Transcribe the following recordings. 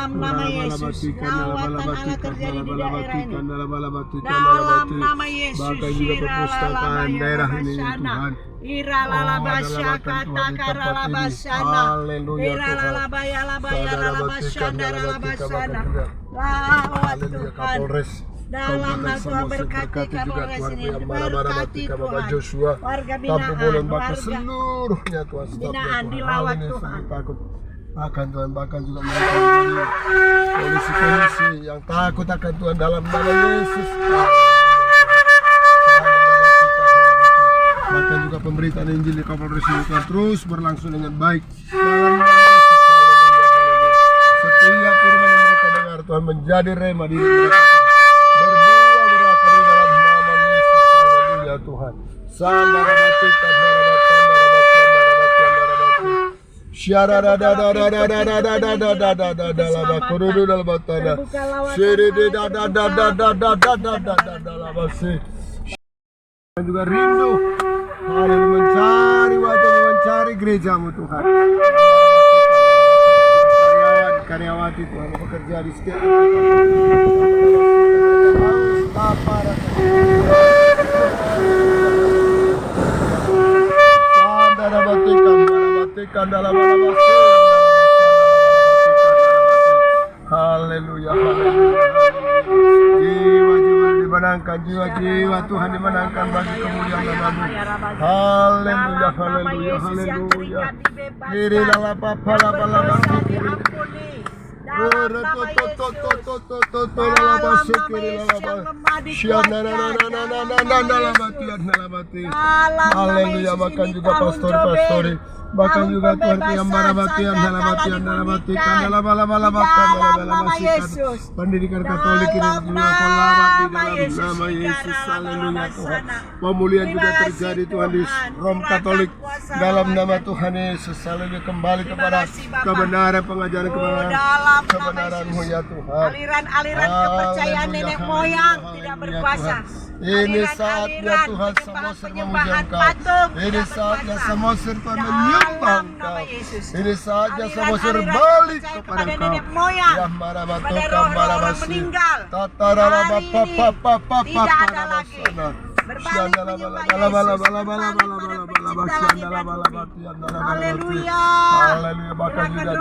dalam nama Yesus. Lawatan Allah terjadi di daerah ini. Dalam nama Yesus. Bahkan juga perpustakaan daerah ini Tuhan. Iralalabasya kata karalabasana. Iralalabaya labaya lalabasana lalabasana. Lawat Tuhan. Dalam nama Tuhan berkati Kapolres ini, berkati Tuhan, warga binaan, warga seluruhnya Tuhan, binaan dilawat Tuhan. Bahkan Tuhan, bahkan juga mereka polisi-polisi yang takut akan Tuhan dalam nama Yesus. Bahkan juga pemberitaan Injil di Kapolres ini Tuhan terus berlangsung dengan baik dalam nama Yesus. Setiap firman yang mereka dengar Tuhan menjadi rema di mereka. Berbuah berakar di dalam nama Yesus. Haleluya Tuhan. Juga rindu mencari wajah, mencari gerejamu Tuhan. Karyawati Tuhan bekerja di setiap haleluya, haleluya. Jiwa-jiwa dimenangkan, jiwa-jiwa Tuhan dimenangkan bagi kemuliaan nama-Mu. Haleluya, haleluya, haleluya. Kiri lala papa lala lala. Haleluya, bahkan juga pastor-pastori, bahkan juga Tuhan yang barabatian pendidikan Katolik ini juga selamat di dalam nama Yesus. Haleluya Tuhan. Pemulihan juga terjadi Tuhan di Rom Katolik dalam nama Tuhan Yesus. Haleluya, kembali kepada kebenaran, pengajaran kebenaran-Mu ya Tuhan. Aliran-aliran kepercayaan nenek moyang tidak berkuasa. Ini saatnya Tuhan semua memuji Engkau. Ini saatnya semua Tuhan menyembah Engkau. Ini saatnya semua berbalik kepada Engkau. Ya marabatu kamarabasu. Tatarabapa papa tidak ada lagi berbalik haleluya. Bahkan juga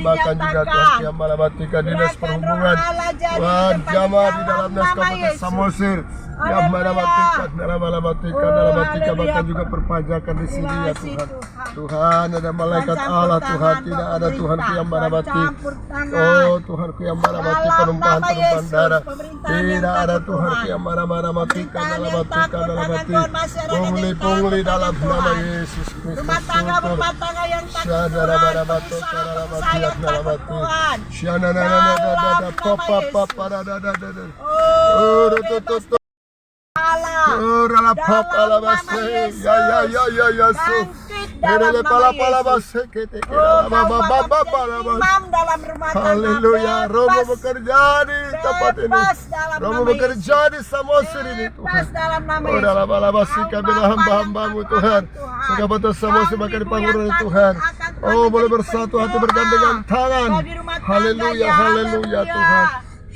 bahkan juga Tuhan dinas perhubungan jamaah di dalam dinas Kabupaten Samosir yang bahkan juga perpajakan di sini ya Tuhan. Tuhan, ada malaikat Allah Tuhan, tidak ada Tuhan yang marabati. Oh Tuhan yang marabati penumpahan darah. Tidak ada Tuhan yang marah-marah-mati karena pungli dalam nama Yesus Kristus. Rumah tangga yang haleluya, Romo bekerja di tempat ini. Romo bekerja di Samosir ini Tuhan. Oh dalam alabasi kami hamba-hamba-Mu Tuhan. Sekabato Samosir makan di panggilan Tuhan. Oh boleh bersatu hati bergandengan tangan. Haleluya, haleluya Tuhan.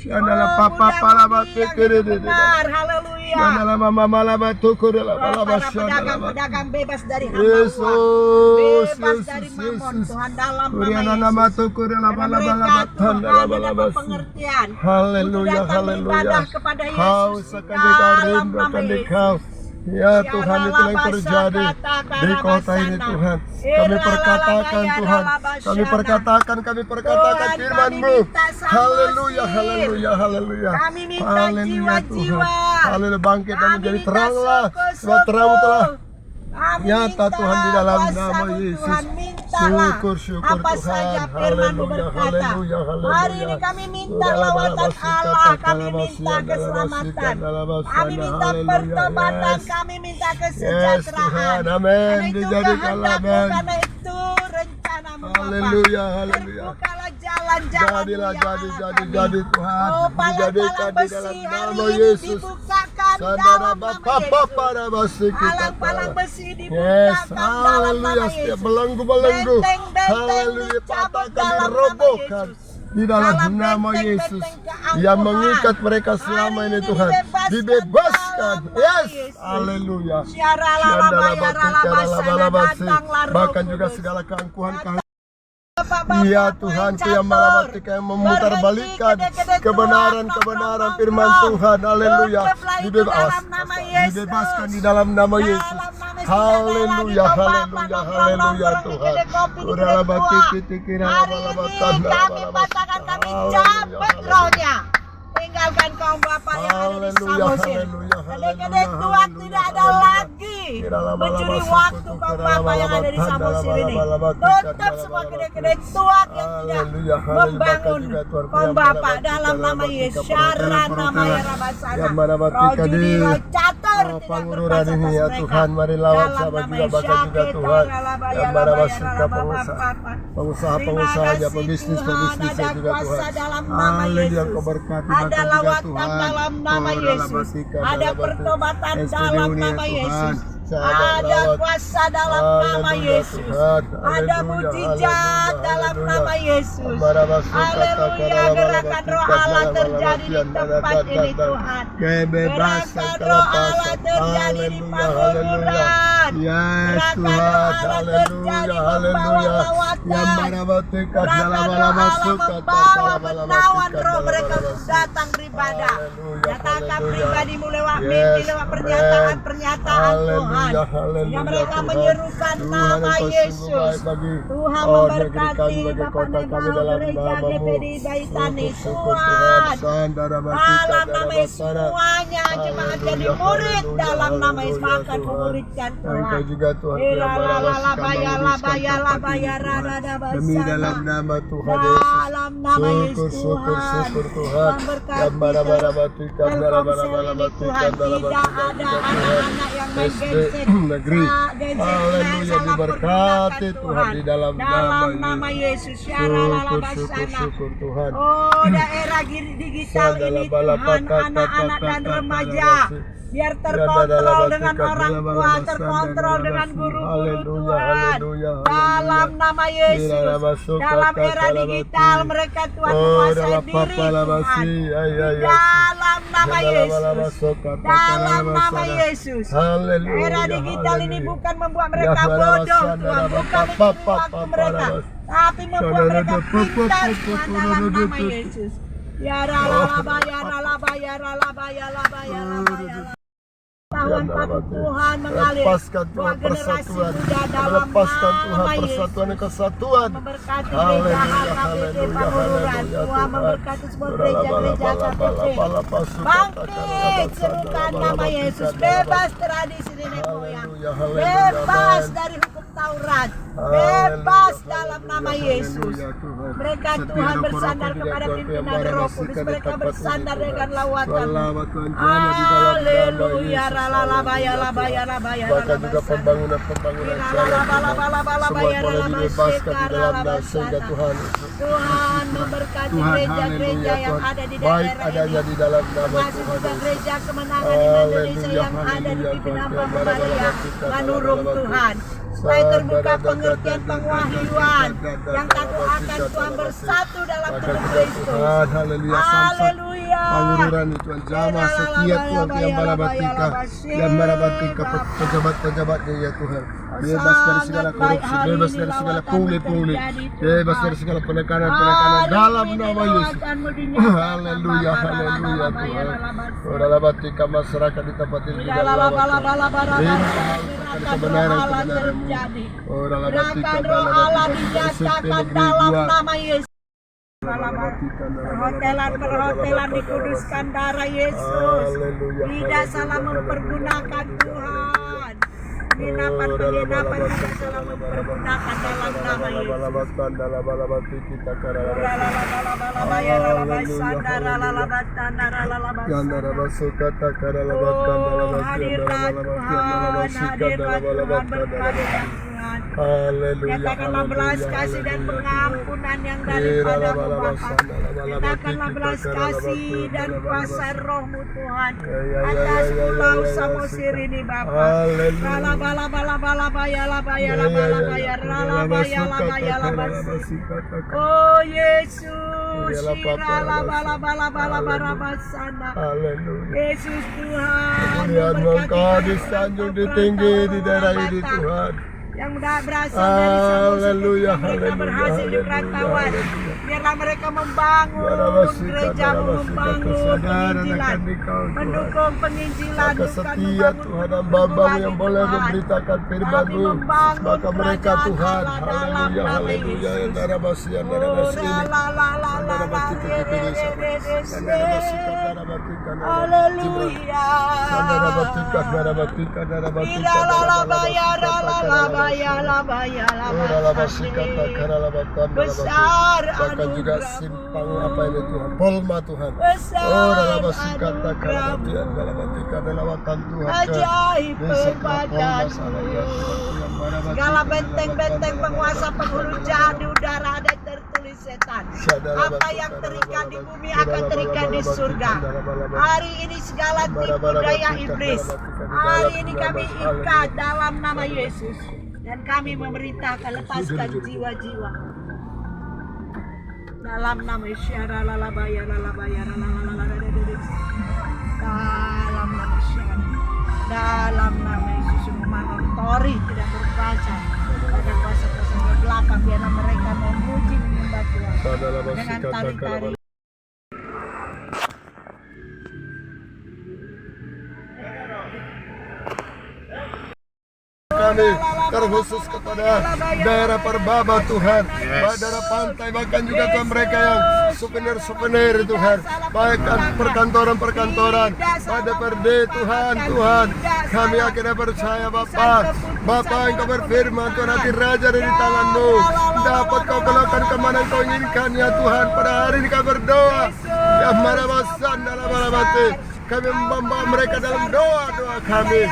Syandala papa palabate kere de. haleluya. Syandala mama malabatu kore la Pedagang bebas dari hamba bebas dari mamon Tuhan dalam nama Yesus. Pengertian. Haleluya, haleluya. Kau sekali kau rindu akan Kau. Ya Tuhan, itu yang terjadi di kota ini Tuhan. Kami perkatakan Tuhan, kami perkatakan firman-Mu. Haleluya, haleluya, haleluya. Kami minta jiwa-jiwa. Haleluya, bangkit dan menjadi teranglah. Sebab terang telah nyata Tuhan di dalam nama Yesus. Syukur apa Tuhan. saja firman-Mu berkata. Haleluya, haleluya. Hari ini kami minta lawatan Allah, kami minta keselamatan, kami minta pertobatan, kami minta kesejahteraan. Amin. Dijadikanlah karena itu rencana-Mu Bapa. Haleluya, haleluya. Terbukalah jalan-jalan Jadi Tuhan. Oh, pala-pala Dijadikan di dalam besi hari nama ini Yesus. dibukakan dalam nama Yesus. Palang-palang besi dibutakan dalam nama Setiap Yesus. belenggu-belenggu, Benteng-benteng haleluya, dicabut patahkan, dalam nama dirobohkan Yesus. di dalam Dalam nama benteng-benteng Yesus keangkuhan. yang mengikat mereka selama Hari ini ini Tuhan, dibebaskan dibebaskan. dalam nama Yes, Yesus. haleluya. Bahkan juga segala keangkuhan iya Tuhan, yang malabatika yang memutar balikan kebenaran firman Tuhan, haleluya, dibebaskan di dalam nama Yesus, haleluya, haleluya, haleluya Tuhan. Hari ini kami patahkan, kami cabut rohnya. Tinggalkan kaum Bapa yang ada di Samosir. Kedek-kedek Tuhan tidak ada lagi mencuri waktu kaum Bapa yang ada di Samosir ini. Tutup semua kedek-kedek Tuhan yang tidak membangun kaum Bapa dalam nama Yesus. Syara nama ya Rabasana. Roh judi, roh catur tidak berkuasa atas ya Tuhan, mereka. mari lawat Dalam sama nama juga Yesus. bahkan juga Tuhan, yang marabasika pengusaha-pengusaha, pebisnis juga Tuhan. Dalam nama Haleluya, Yesus. kau berkati Ada bahkan juga lawatan Tuhan. dalam nama Oh, Yesus. Rabasika, Ada Rabasika. pertobatan SPBU dalam nih, nama Tuhan. Yesus. Sahabat Ada lawat. kuasa dalam nama Haleluya, Yesus. Tuhan. Ada Haleluya, mujizat haleluya, dalam haleluya. nama Yesus. Marabasuka, Haleluya, gerakan roh Allah terjadi di tempat ini Tuhan. Kebebasan, Gerakan roh Allah kelepasan. terjadi di Haleluya, haleluya. Pangguran. Yes, Gerakan Tuhan. roh Allah terjadi Haleluya, membawa haleluya. lawatan. Yang marabatika, Gerakan roh Allah dalam-dalamasuka, membawa menawan roh mereka untuk datang beribadah. Haleluya, Nyatakan haleluya. pribadimu lewat Yes, mimpi, lewat amen. pernyataan-pernyataan Tuhan. Haleluya, haleluya, Yang mereka Tuhan. menyerukan Tuhan, nama Engkau sungguh Yesus. baik bagi Tuhan negeri memberkati kami, bagi Bapak kota kami Nebal dalam gereja namamu. GPD Baitani Syukur, Tuhan. Sandara Bastika, Dalam nama Darabasana. Yesus semuanya jemaat jadi Haleluya, murid haleluya, dalam nama Yesus haleluya, akan Tuhan. memuridkan Tuhan. Engkau juga Tuhan yang demi dalam nama Tuhan Yesus. Dalam nama Yesus Syukur, Tuhan. syukur Tuhan. Memberkati Yang marabarabatika, Telkomsel ini darabarabatika, Tuhan. Tidak ada anak-anak yang main SD genset. negeri. Genset Haleluya, salah diberkati pergunakan Tuhan di dalam nama Yesus. Syukur, syukur, syukur Tuhan. Oh, daerah digital ini Tuhan, anak-anak dan remaja biar terkontrol dengan orang tua, terkontrol dengan guru-guru Tuhan. Dalam nama Yesus, dalam era digital mereka Tuhan menguasai diri Tuhan. Dalam nama Yesus, dalam nama Yesus. Era digital ini bukan membuat mereka bodoh Tuhan, bukan membuat waktu mereka, tapi membuat mereka pintar Tuhan dalam nama Yesus. Ya ralaba ya ralaba ya ralaba ya ralaba ya ralaba ya ralaba. Tuhan patuh Tuhan mengalir Lepaskan Tuhan persatuan, melepaskan Tuhan persatuan dan kesatuan. memberkati gereja HKBP Pangururan. Tuhan memberkati semua gereja-gereja HKBP. Bangkit, serukan nama Yesus. Bebas tradisi nenek moyang. Bebas dari hukum Taurat. Bebas dalam nama Yesus. Mereka Tuhan bersandar kepada pimpinan Roh Kudus. Mereka bersandar dengan lawatan. Haleluya. Bahkan juga pembangunan semua boleh dibebaskan di dalam nama sehingga Tuhan memberkati Tuhan, gereja-gereja yang Tuhan. ada di Baik daerah adanya ini. di dalam nama Termasuk Tuhan juga Yesus. gereja kemenangan di Indonesia yang ada di Haleluya, pimpinan Tuhan. Bapak Maria Manurung Tuhan. Supaya terbuka pengertian pengwahyuan yang takut akan Tuhan bersatu dalam tubuh Kristus. Tuhan, haleluya, samsat Haleluya. Pangururan Tuhan, jamaah setia Tuhan yang barabatika, yang barabatika pejabat-pejabatnya ya Tuhan. Bebas dari segala korupsi, bebas dari segala pungli-pungli, bebas dari segala penekanan-penekanan dalam nama Yesus. Haleluya, haleluya Tuhan. Barabatika masyarakat di tempat ini kebenaran. Gerakan roh Allah dinyatakan dalam nama Yesus. Perhotelan dikuduskan darah Yesus. Tidak salah mempergunakan Tuhan. Penginapan tidak salah mempergunakan dalam nama Yesus. Hadirlah Tuhan berkati Tuhan. Haleluya. Nyatakanlah belas kasih dan pengampunan yang daripada-Mu Bapa. Nyatakanlah belas kasih dan kuasa Roh-Mu Tuhan atas pulau Samosir ini Bapa. Rala bala bala bala baya la baya la bala baya rala baya la baya la basi. Oh Yesus, rala bala bala bala barabasana. Yesus Tuhan, Lihat Engkau disanjung di tinggi di daerah ini Tuhan. yang udah berasal dari Samosir Haleluya, mereka berhasil di haleluya, perantauan. haleluya. Biarlah mereka membangun gereja-Mu, membangun penginjilan, mendukung penginjilan, Maka setia Tuhan hamba-Mu yang boleh memberitakan firman-Mu, maka mereka Tuhan, haleluya, haleluya, yang darabasi, yang darabasi ini, besar bahkan juga simpang apa ini Tuhan, polma Tuhan. besar dalam basi kata kalabatian dalam hati dalam waktu Tuhan. ajaib perbuatanmu. Segala benteng-benteng penguasa penghulu jahat di udara ada tertulis setan. Apa yang terikat di bumi akan terikat di surga. Hari ini segala tipu daya iblis, hari ini kami ikat dalam nama Yesus. Dan kami memerintahkan lepaskan jiwa-jiwa dalam nama Yesus. Dalam nama Yesus, dalam nama Yesus, memanontori tidak berkuasa pada kuasa-kuasa belakang. Biarlah mereka memuji menyembah Tuhan dengan tari-tari. Kami terkhusus kepada daerah Perbaba Tuhan, daerah pantai, bahkan juga Tuhan mereka yang souvenir Tuhan, bahkan perkantoran-perkantoran, pada perde Tuhan, kami akhirnya percaya Bapa Engkau berfirman Tuhan, hati raja dari tangan-Mu, dapat Kau kelakkan kemana Kau inginkan ya Tuhan. Pada hari ini kami berdoa, ya marabasan dalam marabati, kami membawa mereka dalam doa-doa kami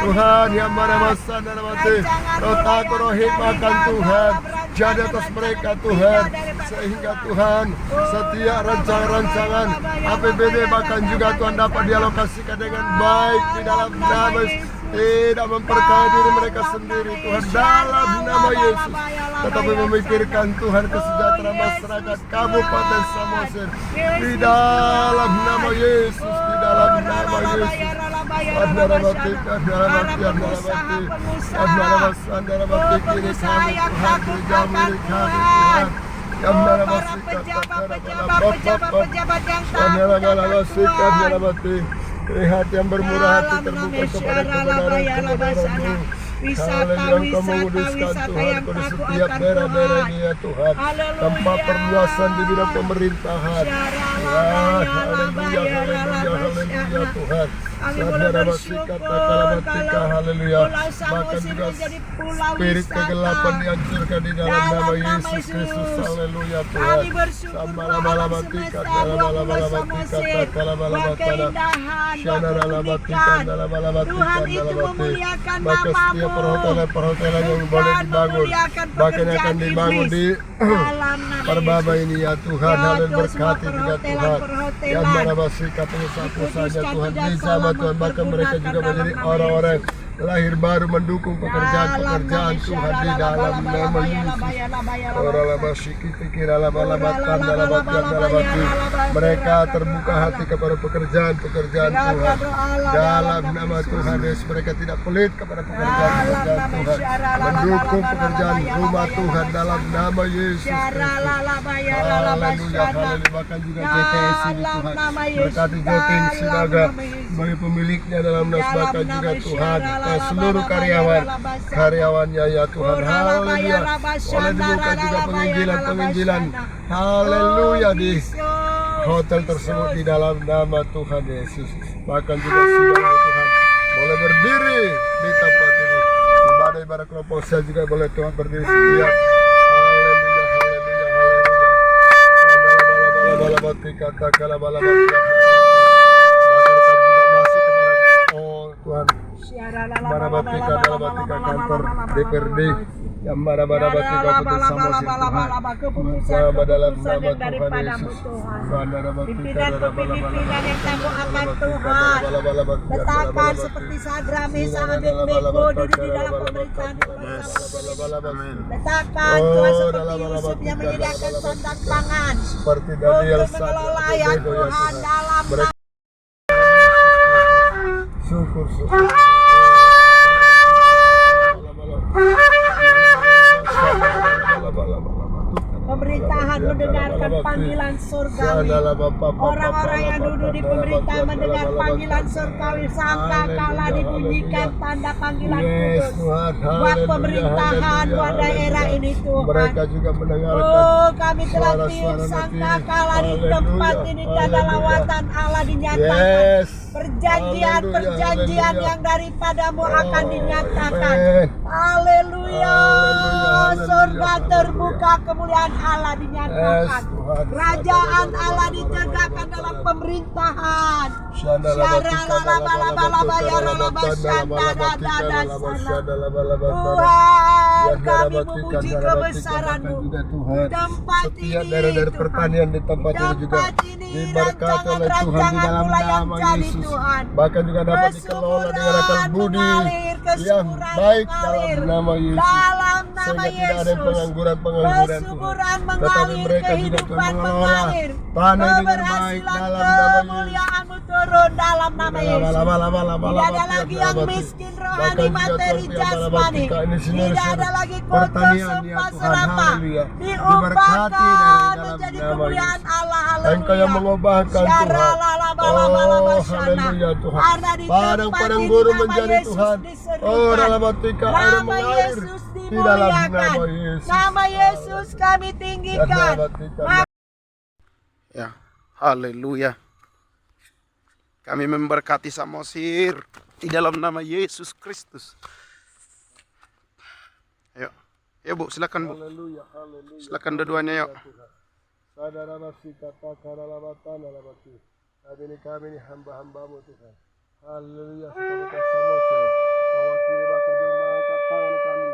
Tuhan, yang marabasan dalam hati, roh takut, roh hikmahkan Tuhan jadi atas mereka Tuhan, sehingga Tuhan setiap rancangan-rancangan APBD bahkan juga Tuhan dapat dialokasikan dengan baik di dalam nama, tidak memperkaya diri mereka sendiri Tuhan, dalam nama Yesus, tetapi memikirkan Tuhan kesejahteraan masyarakat Kabupaten Samosir, di dalam nama Yesus, di dalam nama Yesus. Lihat yang bermurah hati terbuka kepada kebenaran-Mu. Wisata yang Tuhan, takut setiap akan daerah-daerah Tuhan. ini ya Tuhan, Haleluya. tempat perluasan di bidang pemerintahan. Haleluya Tuhan. Kami boleh bersyukur kalau Haleluya. Pulau Bahkan Samosir juga menjadi pulau spirit wisata. kegelapan dihancurkan di dalam Dalam nama nama Yesus Yesus. Kristus. Haleluya Tuhan. Kami bersyukur Tuhan alam semesta, Pulau Samosir, buat keindahan, buat keunikan. Tuhan itu memuliakan Maka setiap namamu. perhotelan yang boleh Bukan dibangun, memuliakan bahkan yang akan pekerjaan dibangun iblis. di Dalam nama Perbaba Yesus. ini ya Tuhan, Ya, haleluya, Tuhan, semua berkati juga Tuhan. perhotelan. Yang mana basikat pengusaha-pengusaha Tuhan di sama Tuhan, bahkan mereka juga menjadi Dalam nama orang-orang lahir baru mendukung pekerjaan-pekerjaan Tuhan di dalam nama Yesus. Mereka terbuka hati kepada pekerjaan-pekerjaan Tuhan. Dalam nama Tuhan Yesus, mereka tidak pelit kepada pekerjaan-pekerjaan Tuhan. Mendukung pekerjaan rumah Tuhan dalam nama Yesus Kristus. Haleluya, haleluya. Bahkan juga JTS ini Tuhan, berkati JTS sebagai pemiliknya dalam bahkan juga Tuhan, seluruh karyawannya ya Tuhan. Haleluya. Oleh dibuka juga penginjilan, haleluya, di hotel tersebut di dalam nama Tuhan Yesus. Bahkan juga sidang Tuhan boleh berdiri di tempat ini. Ibadah kelompok saya juga boleh Tuhan berdiri setiap. Haleluya, haleluya, haleluya. Kata bahkan kami juga masuk kepada Tuhan, kantor DPRD Yang mana-mana bagi keputusan-keputusan yang daripadamu Tuhan. Pimpinan-pimpinan yang kamu angkat Tuhan. Letakkan seperti Sadra, Mesa, Abednego duduk di dalam pemerintahan. Letakkan Tuhan seperti Yusuf yang menyediakan sandang pangan seperti Daniel untuk mengelola ya Tuhan dalam syukur pemerintahan mendengarkan panggilan surgawi. Orang-orang yang duduk di pemerintahan mendengar panggilan surgawi, sangka kala dibunyikan tanda panggilan kudus buat pemerintahan, buat daerah ini Tuhan. Mereka juga mendengarkan. Oh, kami telah tiup sangka kala di tempat ini tanda lawatan Allah dinyatakan. Perjanjian yang daripadamu akan dinyatakan. Haleluya. Surga terbuka, kemuliaan Allah dinyatakan. Kerajaan Allah ditegakkan dalam pemerintahan. Tuhan, kami memuji kebesaran-Mu. Tempat ini, dari pertanian di tempat ini juga diberkati oleh Tuhan di dalam nama Yesus. Bahkan juga dapat dikelola dengan akal budi yang baik dalam nama Yesus. Sehingga tidak ada pengangguran Tuhan. Tetapi mereka juga Tuhan mengelola tanah dengan baik dalam nama Yesus. Turun dalam nama Yesus. Tidak ada lagi yang miskin rohani, materi, jasmani. Tidak ada lagi kotor, sumpah, serapah. Diubahkan menjadi kemuliaan Allah. Engkau yang mengubahkan Tuhan. Oh, haleluya Tuhan. Padang-padang gurun menjadi Tuhan. Oh, dalam hati air mengalir. Di dalam nama Yesus. Nama Yesus kami tinggikan. Ya, haleluya. Kami memberkati Samosir di dalam nama Yesus Kristus. Ayo, ya Bu, silakan Bu. Haleluya. Silakan dua-duanya yuk. Saudara masih katakan alabatan alabati. Kami ini hamba-hambamu Tuhan. Haleluya. Semoga Samosir mewakili bahkan juga mengangkat tangan kami,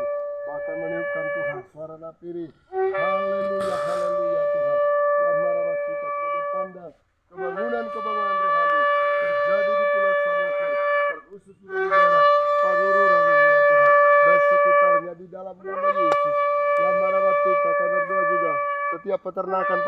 bahkan meniupkan Tuhan suara napiri. Haleluya Tuhan. Lamara masih sebagai tanda kebangunan rohani terjadi di Pulau Samosir, terkhusus di daerah Pangururan ini ya Tuhan, dan sekitarnya di dalam nama Yesus. Yang Marawatika kami berdoa juga setiap peternakan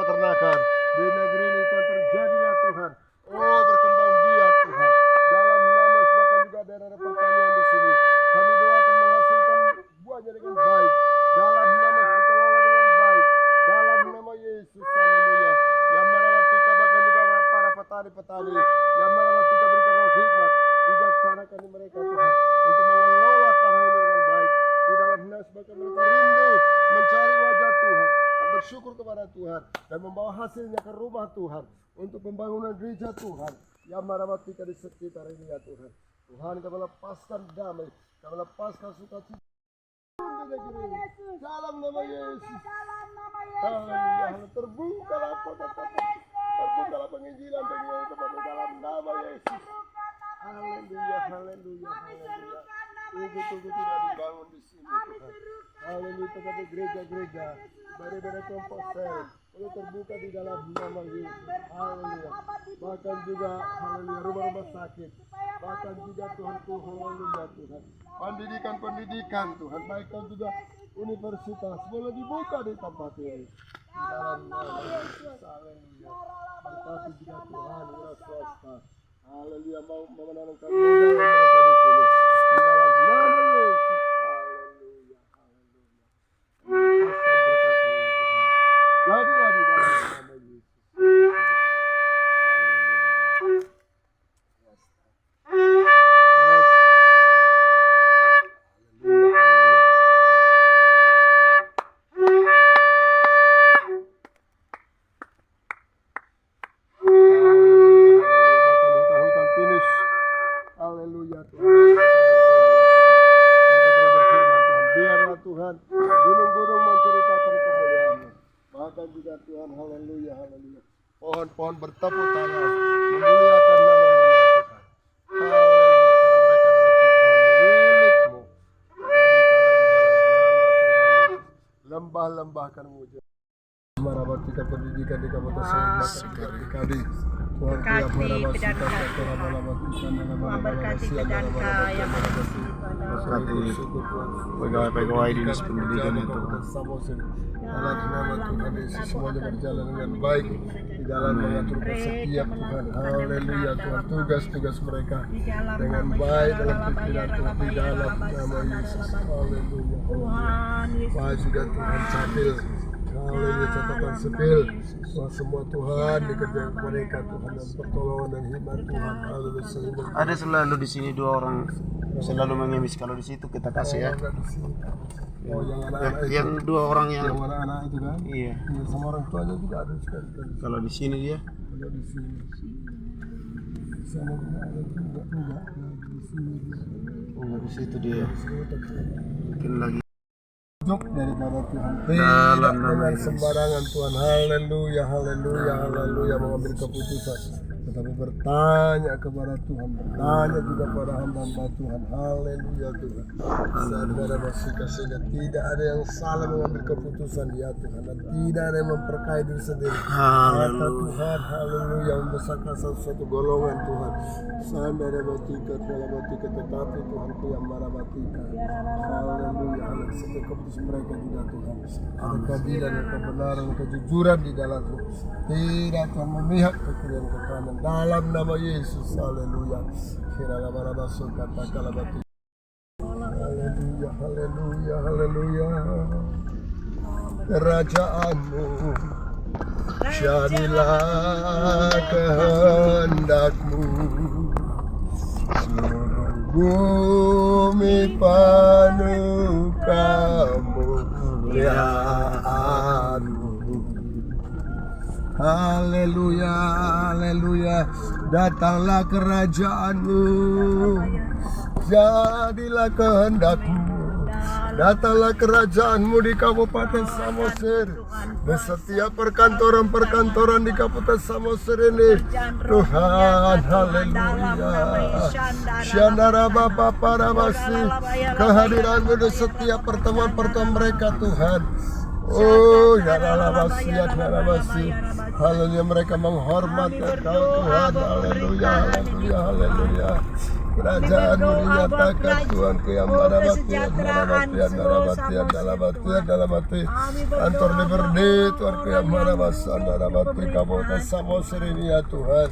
di negeri ini Tuhan terjadilah Tuhan. Oh, berkembang biak Tuhan. Dalam nama bahkan juga daerah pertanian di sini. Kami doakan menghasilkan buahnya dengan baik. Dalam nama dikelola dengan baik. Dalam nama Yesus. Haleluya. Yang Marawatika bahkan juga para petani-petani. Yang Marawatika berikan roh hikmat. Bijaksanakan mereka Tuhan. Untuk mengelola tanah ini dengan baik. Di dalam nas bahkan mereka rindu mencari wajah Tuhan. Bersyukur kepada Tuhan. Dan membawa hasilnya ke rumah Tuhan. Untuk pembangunan gereja Tuhan. Yang Marawatika di sekitar ini ya Tuhan. Tuhan kami lepaskan damai. Kami lepaskan sukacita. Dalam nama Yesus. Haleluya. Terbukalah kota-kota. Terbukalah penginjilan dalam nama Yesus. Haleluya. Tunggu tidak dibangun di sini Tuhan. Haleluya. Tetapi gereja-gereja dari kelompok sel boleh terbuka di dalam nama Yesus. Haleluya. Bahkan juga haleluya rumah-rumah sakit. Bahkan juga Tuhan haleluya Tuhan. Pendidikan Tuhan. Baik juga universitas boleh dibuka di tempat ini. Di dalam nama Yesus. Haleluya. Berkati juga Tuhan wira swasta. Haleluya. Mau menanamkan modal mereka di sini. Di dalam nama Yesus. Jadilah di dalam nama Yesus. Bahkan hutan-hutan pinus. Haleluya Tuhan. Engkau telah berfirman Tuhan. Biarlah Tuhan gunung-gunung menceritakan kemuliaan-Mu. Bahkan juga Tuhan, haleluya. Pohon-pohon bertepuk tangan memuliakan nama-Mu ya Tuhan. Haleluya, karena mereka adalah ciptaan milik-Mu. Jadikanlah di dalam nama Tuhan lembah-lembahkan mujizat. Marabatika pendidikan di Kabupaten Sambas Kadi. Pegawai-pegawai dinas pendidikan itu. Anak nama Tuhan Yesus semuanya berjalan dengan baik di dalam mengaturkan setiap Tuhan. Haleluya Tuhan, tugas-tugas mereka dengan baik dalam pikiran Tuhan di dalam nama Yesus. Haleluya. Baik juga Tuhan Capil. Haleluya, catatan sipil. Semua Tuhan dikerjakan mereka Tuhan dan pertolongan dan hikmat Tuhan. Haleluya. Sehingga Ada selalu di sini 2 orang selalu mengemis, kalau di situ kita kasih ya. Oh, yang anak-anak itu. Yang 2 orang yang anak-anak itu kan? iya. Iya, sama orang tuanya juga ada sekali. Kalau di sini dia Kalau di sini. Di sana juga ada juga. Nah, di sini. di situ dia. Mungkin lagi Jok daripada Tuhan. Dalam nama Dengan Yesus. sembarangan Tuhan. Haleluya, haleluya, haleluya mengambil keputusan. Tetapi bertanya kepada Tuhan, bertanya juga kepada hamba Tuhan. Haleluya Tuhan. Saudara masih kasihnya, tidak ada yang salah mengambil keputusan ya Tuhan, dan tidak ada yang memperkaya diri sendiri. Kata Tuhan, haleluya, membesarkan satu golongan Tuhan. Saudara batika, dalam batika, tetapi Tuhan ku yang marah batika. Haleluya, haleluya. Setiap keputusan mereka juga Tuhan. Ada keadilan, ada kebenaran, kejujuran di dalammu. Tidak Tuhan memihak ke kiri dan ke kanan. Dalam nama Yesus, haleluya. Kira-kira masuk kata kalabati. Haleluya, haleluya, haleluya. Kerajaanmu, jadilah kehendakmu. Seluruh bumi penuh kemuliaan-Mu. Haleluya, haleluya. Datanglah kerajaan-Mu, jadilah kehendak-Mu. Datanglah kerajaan-Mu di Kabupaten Samosir, di setiap perkantoran-perkantoran di Kabupaten Samosir ini. Tuhan, haleluya. Syandara Bapa Paramasi, kehadiran-Mu di setiap pertemuan-pertemuan mereka Tuhan. Oh, ya lalabasi, ya lalabasi. Haleluya, mereka menghormati Engkau Tuhan. Haleluya, haleluya, haleluya. Kerajaan-Mu dinyatakan Tuhan, keyamanabatian, dalamatian, dalamatian, dalamatian, dalamatian. Kantor Liberdi Tuhan, keyamanabasan, dalamati Kabupaten Samosir ini ya Tuhan.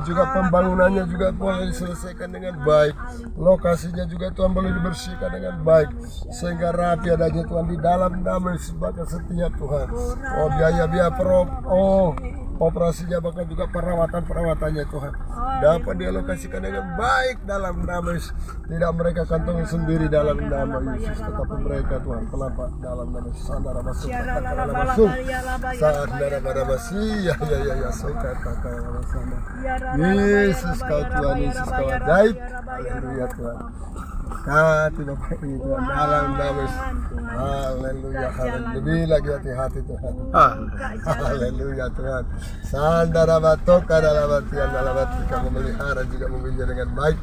Juga pembangunannya juga boleh diselesaikan dengan baik. Lokasinya juga Tuhan boleh dibersihkan dengan baik, sehingga rapi adanya Tuhan di dalam nama sebagai setiap Tuhan. Oh, biaya-biaya operasinya, bahkan juga perawatannya Tuhan dapat dialokasikan dengan baik dalam nama Yesus. Tidak mereka kantongi sendiri dalam nama Yesus, tetapi mereka Tuhan pelampak dalam nama Yesus. Saudara masuk, saudara masih, ya, suka kakak sama. Yesus kau Tuhan, Yesus kau ajaib. Haleluya Tuhan. Hati Bapak ini Tuhan dalam nama Yesus. Haleluya, haleluya. Lebih lagi hati-hati Tuhan. Haleluya Tuhan. Sandara batoka dalam hati yang dalam hati kamu melihara juga memilih dengan baik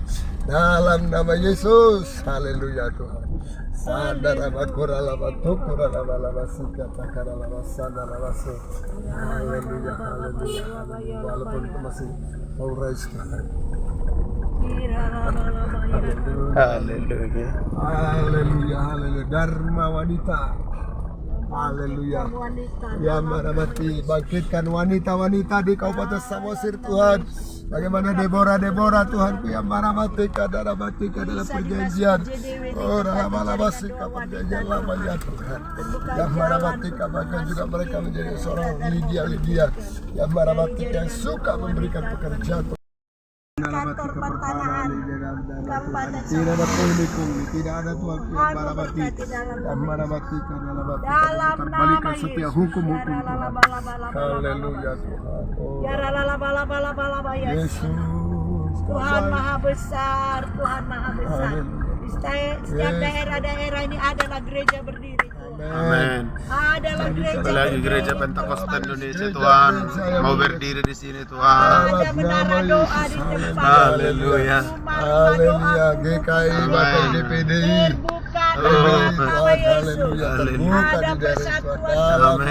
dalam nama Yesus. Haleluya Tuhan. Sandara bakura lama tukura lama sika takara lama sandara basu. Haleluya, haleluya. Walaupun itu masih Polres Tuhan. haleluya. Haleluya, haleluya. Dharma wanita. Haleluya. Ya Marabati, bangkitkan wanita-wanita di Kabupaten Samosir Tuhan. Bagaimana Deborah Tuhanku yang Marabati dalam perjanjian. Oh, dalam perjanjian lama ya Tuhan. Yang Marabati bahkan juga mereka menjadi seorang Lydia. Yang Marabati yang suka memberikan pekerjaan. Kantor pertanahan Kabupaten Tidak ada pungli, tidak ada Tuhan yang Marabati yang Marabati dalam terbalikan setiap hukum-hukum Tuhan. Haleluya Tuhan. Oh, ya ralala Yesus Tuhan maha besar, Tuhan maha besar. Di setiap daerah-daerah ini adalah gereja berdiri. Amin. Adalah gereja Lagi gereja Pentakosta Indonesia Tuhan mau berdiri di sini Tuhan. Ada menara doa di depan. Haleluya. Haleluya. GKI Bapak DPD. Terbuka nama Yesus. Haleluya. Ada persatuan Amin.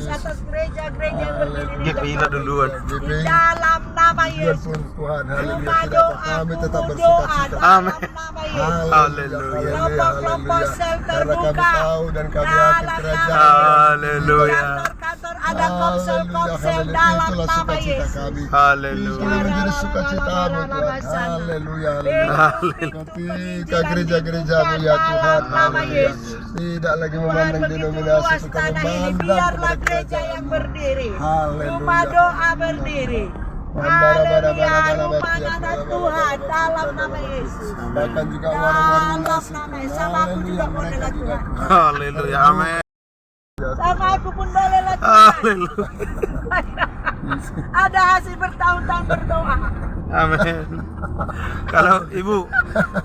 atas gereja-gereja yang berdiri di Gepila duluan. di dalam nama Yesus. Tuhan, haleluya. Rumah Kenapa doa, kami tetap kubu bersuka doa cita. Amin. dalam nama Yesus. Haleluya. Kelompok-kelompok sel Karena kami terbuka tahu dan kami yakin dalam nama kerajaan. Yesus. Haleluya. Kantor-kantor ada komsel-komsel dalam Itulah nama sukacita Yesus. kami. Haleluya. Ini menjadi sukacitamu Tuhan. Haleluya. Haleluya. Ketika gereja-gerejamu ya Tuhan. Haleluya. Tidak lagi memandang denominasi, Luas bukan tanah ini memandang biarlah kepada gereja yang berdiri. Haleluya. Rumah doa berdiri. Haleluya, rumah anak Tuhan dalam nama Yesus. Bahkan juga warung-warung Dalam nasi. nama Yesus. Sama aku juga Haleluya. boleh Mereka lah juga Tuhan. Haleluya. Amin. Sama aku pun boleh lah Tuhan. Haleluya. Ada hasil bertahun-tahun berdoa. Amin. Kalau Ibu,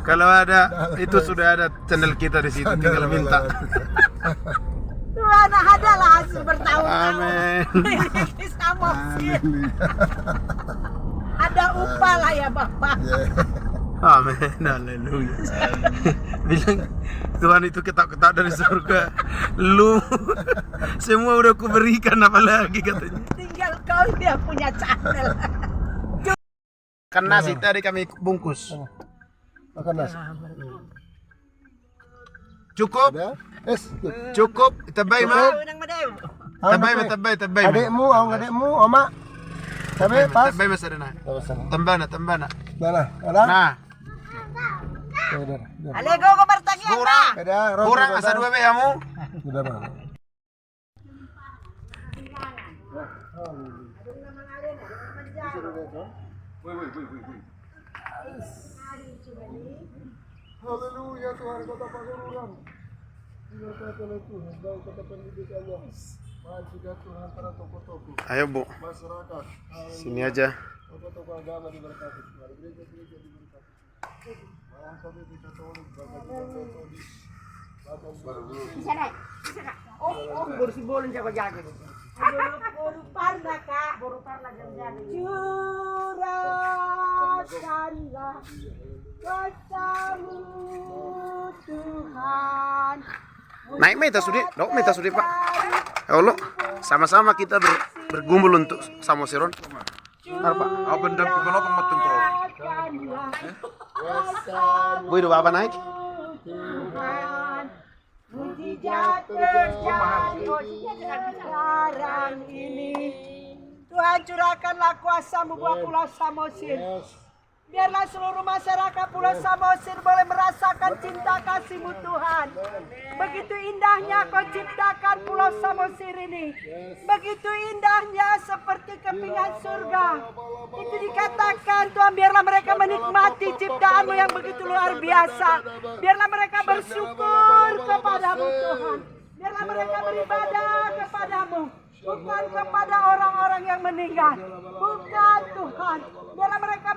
kalau ada itu sudah ada channel kita di situ, tinggal minta. Tuhan adalah hasil bertahun-tahun. Amin. Bisa mobil. Ada upah lah ya Bapak. Amin. Haleluya. Bilang Tuhan itu ketak-ketak dari surga. Lu semua udah kuberikan, apalagi katanya. Tinggal kau dia punya channel. Kan nasi tadi kami bungkus. Makan nasi. Cukup? Ada? Yes. Cukup. Tabay ma. Nang madem. Tabay ma. Adikmu, adikmu, oma. Sabi, pas. Tabay ma sana na. Tawasan. Tambana. Mana? Ada? Nah, Sudah. Alego ko bertanya kurang. Ada. Kurang asa dua behamu. Sudah, Bang. Haleluya Tuhan, kota Pagurungan. Diberkatilah Tuhan, baik kota pendidikannya. Baik juga Tuhan para tokoh-tokoh Ayo Bu, masyarakat. sini aja. Tokoh-tokoh agama diberkati. Gereja-gereja diberkati. Bahkan kami di Katolik, bahkan di Katolik. Bersih boleh jaga-jaga. Buru parna kak, buru parna jaga. Curahkanlah kuasa-Mu Tuhan. Naik minta sudi, dok minta sudi Pak. Ya Allah, sama-sama kita bergumul untuk Samosir. Apa? Apa benda penopang matun tuh? Bu itu apa naik? Tuhan, mujizat terjadi sekarang ini. Tuhan curahkanlah kuasa-Mu buat Pulau Samosir. Biarlah seluruh masyarakat Pulau Samosir boleh merasakan cinta kasih-Mu Tuhan. Begitu indahnya Kau ciptakan Pulau Samosir ini. Begitu indahnya seperti kepingan surga. Itu dikatakan Tuhan, biarlah mereka menikmati ciptaan-Mu yang begitu luar biasa. Biarlah mereka bersyukur kepadamu Tuhan. Biarlah mereka beribadah kepadamu. Bukan kepada orang-orang yang meninggal. Bukan Tuhan. Biarlah mereka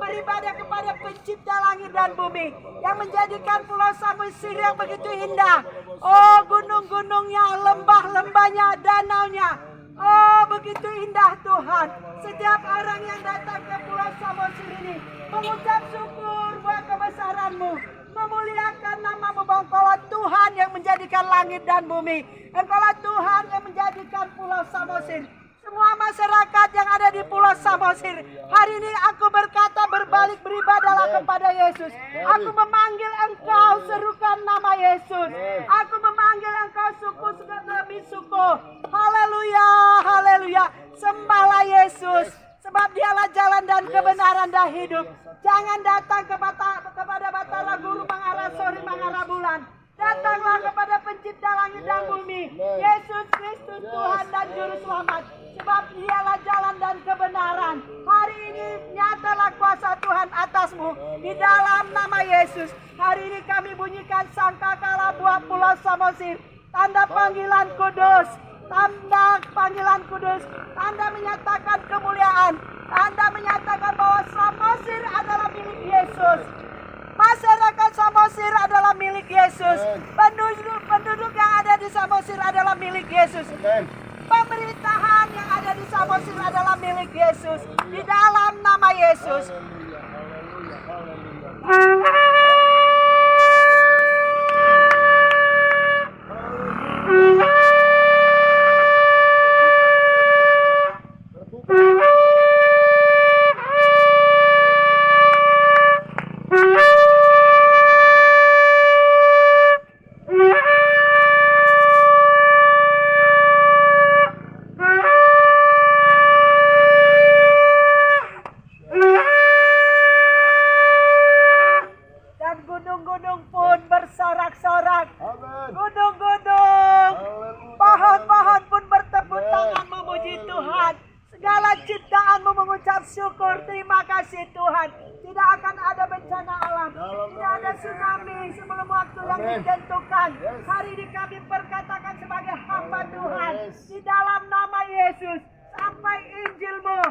beribadah kepada pencipta langit dan bumi. Yang menjadikan Pulau Samosir yang begitu indah. Oh, gunung-gunungnya, lembah-lembahnya, danaunya. Oh, begitu indah Tuhan. Setiap orang yang datang ke Pulau Samosir ini mengucap syukur buat kebesaran-Mu. Memuliakan nama-Mu, bahwa Engkaulah Tuhan yang menjadikan langit dan bumi. Engkaulah Tuhan yang menjadikan Pulau Samosir. Semua masyarakat yang ada di Pulau Samosir, hari ini aku berkata berbalik beribadahlah kepada Yesus. Aku memanggil engkau, serukan nama Yesus. Aku memanggil engkau suku demi suku. Haleluya, haleluya. Sembahlah Yesus. Sebab dialah jalan dan kebenaran dan hidup. Jangan datang kepada Batara Guru Mangara Sori Mangara Bulan. Datanglah kepada pencipta langit dan bumi, Yesus Kristus Tuhan dan Juru Selamat. Sebab dialah jalan dan kebenaran. Hari ini nyatalah kuasa Tuhan atasmu. Di dalam nama Yesus. Hari ini kami bunyikan sangkakala buat Pulau Samosir. Tanda panggilan kudus. Tanda panggilan kudus. Tanda menyatakan kemuliaan. Tanda menyatakan bahwa Samosir adalah milik Yesus. Masyarakat Samosir adalah milik Yesus. Penduduk yang ada di Samosir adalah milik Yesus. Pemerintahan yang ada di Samosir adalah milik Yesus. Di dalam nama Yesus. syukur, terima kasih Tuhan. Tidak akan ada bencana alam, tidak ada tsunami sebelum waktu yang ditentukan. Hari ini kami perkatakan sebagai hamba Tuhan, di dalam nama Yesus, sampai Injilmu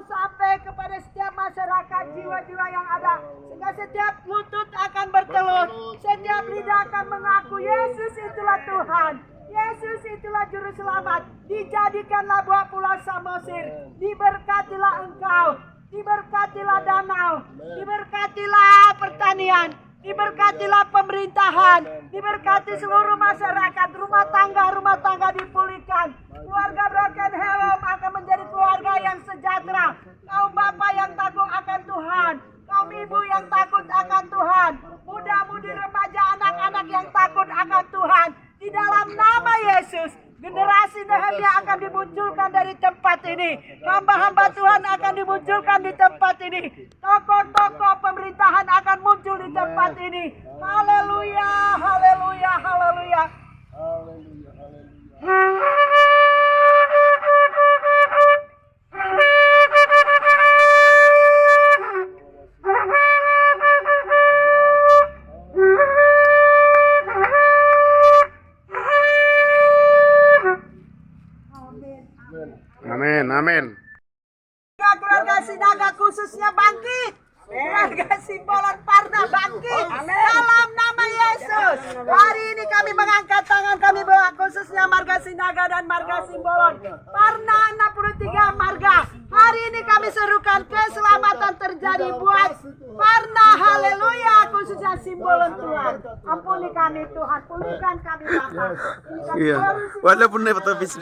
sampai kepada setiap masyarakat, jiwa-jiwa yang ada, sehingga setiap lutut akan bertelut, setiap lidah akan mengaku Yesus itulah Tuhan, Yesus itulah Juru Selamat. Dijadikanlah buah pulau Samosir, diberkatilah engkau, diberkatilah danau, diberkatilah pertanian, diberkatilah pemerintahan, diberkati seluruh masyarakat, rumah tangga dipulihkan. Keluarga Broken Home akan menjadi keluarga yang sejahtera. Kaum bapak yang takut akan Tuhan, kaum ibu yang takut akan Tuhan, muda-mudi remaja anak-anak yang takut akan Tuhan. Di dalam nama Yesus, generasi Nehemia akan dimunculkan dari tempat ini. Hamba-hamba Tuhan akan dimunculkan di tempat ini. Tokoh-tokoh pemerintahan akan muncul di tempat ini. Haleluya, haleluya, haleluya. Amin, amin. Keluarga Sinaga khususnya bangkit. Keluarga Simbolon Parna bangkit. Dalam nama Yesus. Hari ini kami mengangkat tangan kami bawa khususnya marga Sinaga dan marga Simbolon Parna 63 marga. Hari ini kami serukan keselamatan terjadi buat Parna. Haleluya, khususnya Simbolon Tuhan. Ampuni kami Tuhan, pulihkan kami Bapa. Iya. Walaupun nepotis